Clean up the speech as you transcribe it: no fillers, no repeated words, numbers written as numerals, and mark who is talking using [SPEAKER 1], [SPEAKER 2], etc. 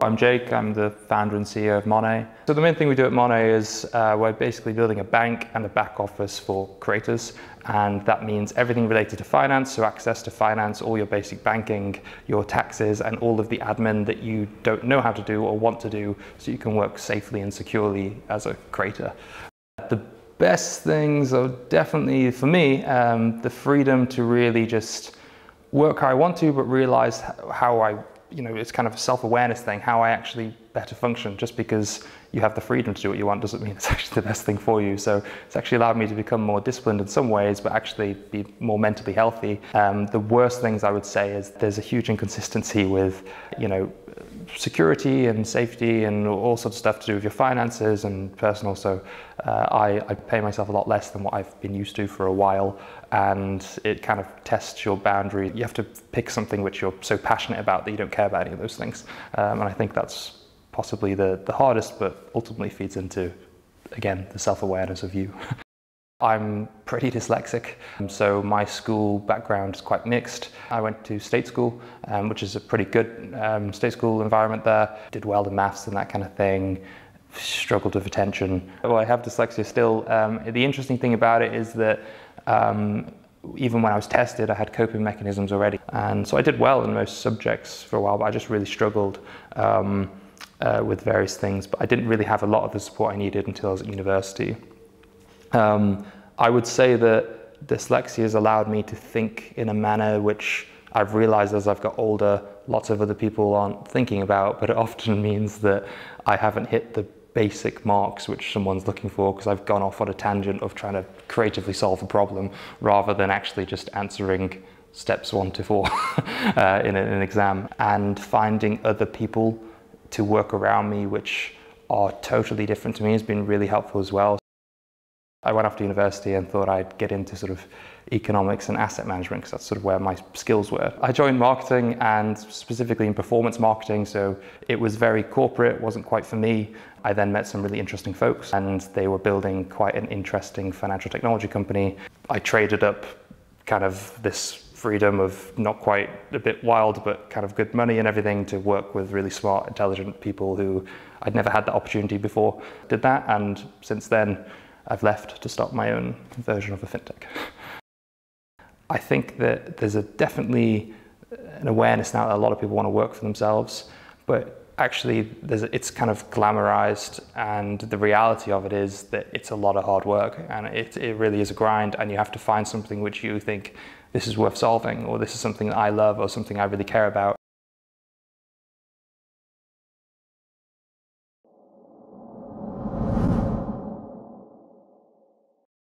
[SPEAKER 1] I'm Jake, I'm the founder and CEO of Monet. So the main thing we do at Monet is we're basically building a bank and a back office for creators, and that means everything related to finance, so access to finance, all your basic banking, your taxes, and all of the admin that you don't know how to do or want to do, so you can work safely and securely as a creator. The best things are definitely, for me, the freedom to really just work how I want to, but realize how it's kind of a self-awareness thing, how I actually better function. Just because you have the freedom to do what you want doesn't mean it's actually the best thing for you. So it's actually allowed me to become more disciplined in some ways, but actually be more mentally healthy. The worst things I would say is there's a huge inconsistency with, security and safety and all sorts of stuff to do with your finances and personal. So I pay myself a lot less than what I've been used to for a while, and it kind of tests your boundary. You have to pick something which you're so passionate about that you don't care about any of those things. And I think that's possibly the hardest, but ultimately feeds into, again, the self-awareness of you. I'm pretty dyslexic, so my school background is quite mixed. I went to state school, which is a pretty good state school environment there. Did well in maths and that kind of thing. Struggled with attention. Well, I have dyslexia still. The interesting thing about it is that even when I was tested, I had coping mechanisms already. And so I did well in most subjects for a while, but I just really struggled with various things. But I didn't really have a lot of the support I needed until I was at university. I would say that dyslexia has allowed me to think in a manner which I've realized as I've got older, lots of other people aren't thinking about, but it often means that I haven't hit the basic marks which someone's looking for, because I've gone off on a tangent of trying to creatively solve a problem rather than actually just answering steps 1 to 4 in an exam, and finding other people to work around me which are totally different to me has been really helpful as well. I went off to university and thought I'd get into sort of economics and asset management because that's sort of where my skills were. I joined marketing, and specifically in performance marketing, so it was very corporate, wasn't quite for me. I then met some really interesting folks, and they were building quite an interesting financial technology company. I traded up kind of this freedom of not quite a bit wild, but kind of good money and everything to work with really smart, intelligent people who I'd never had that opportunity before. Did that, and since then, I've left to start my own version of a fintech. I think that there's definitely an awareness now that a lot of people want to work for themselves, but actually it's kind of glamorized, and the reality of it is that it's a lot of hard work, and it really is a grind, and you have to find something which you think this is worth solving, or this is something that I love, or something I really care about.